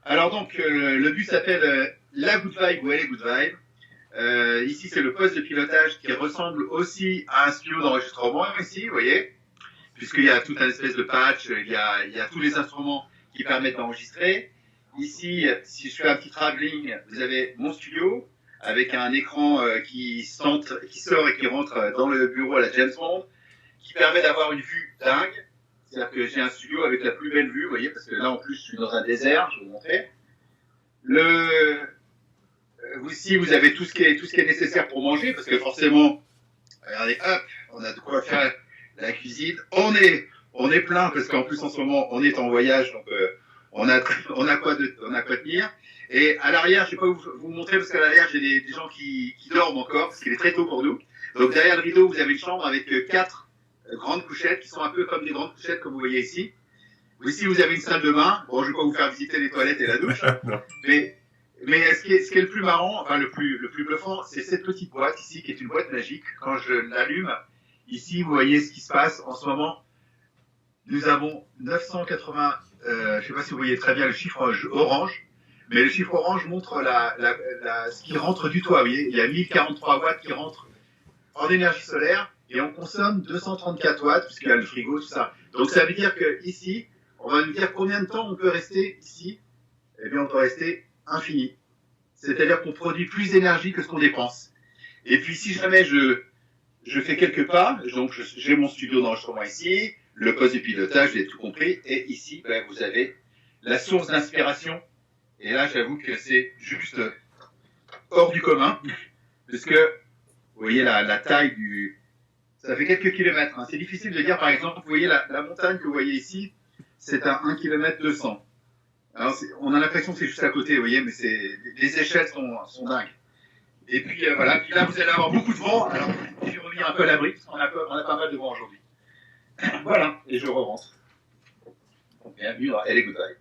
Alors donc, le bus s'appelle la Good Vibe ou LA Good Vibe. Ici, c'est le poste de pilotage qui ressemble aussi à un studio d'enregistrement ici, vous voyez, puisqu'il y a tout un espèce de patch, il y a tous les instruments qui permettent d'enregistrer. Ici, si je fais un petit travelling, vous avez mon studio avec un écran qui sort et qui rentre dans le bureau à la James Bond, qui permet d'avoir une vue dingue. C'est-à-dire que j'ai un studio avec la plus belle vue, vous voyez, parce que là en plus je suis dans un désert, je vais vous montrer. Ici vous avez tout ce qui est nécessaire pour manger, parce que forcément, regardez, hop, on a de quoi faire la cuisine. On est plein, parce qu'en plus en ce moment on est en voyage, donc on a quoi tenir. Et à l'arrière, je ne vais pas vous montrer, parce qu'à l'arrière j'ai des gens qui dorment encore, parce qu'il est très tôt pour nous. Donc derrière le rideau, vous avez une chambre avec 4 grandes couchettes qui sont un peu comme des grandes couchettes comme vous voyez ici. Ici, vous avez une salle de bain. Bon, je ne vais pas vous faire visiter les toilettes et la douche, mais ce qui est le plus marrant, enfin le plus bluffant, c'est cette petite boîte ici qui est une boîte magique. Quand je l'allume, ici, vous voyez ce qui se passe en ce moment. Nous avons 980. Je ne sais pas si vous voyez très bien le chiffre orange, mais le chiffre orange montre ce qui rentre du toit. Vous voyez, il y a 1043 watts qui rentrent en énergie solaire. Et on consomme 234 watts, puisqu'il y a le frigo, tout ça. Donc ça veut dire qu'ici, on va nous dire combien de temps on peut rester ici. Eh bien, on peut rester infini. C'est-à-dire qu'on produit plus d'énergie que ce qu'on dépense. Et puis, si jamais je fais quelques pas, donc j'ai mon studio d'enregistrement ici, le poste de pilotage, vous avez tout compris, et ici, ben, vous avez la source d'inspiration. Et là, j'avoue que c'est juste hors du commun, parce que vous voyez la taille du... Ça fait quelques kilomètres. Hein. C'est difficile de dire, par exemple, vous voyez la montagne que vous voyez ici, c'est à 1 km 200. Alors, on a l'impression que c'est juste à côté, vous voyez, mais les échelles sont dingues. Et puis voilà, puis là vous allez avoir beaucoup de vent. Alors, je vais revenir un peu à l'abri, parce qu'on a pas mal de vent aujourd'hui. Voilà, et je rentre. Bienvenue dans LA Good Vibe.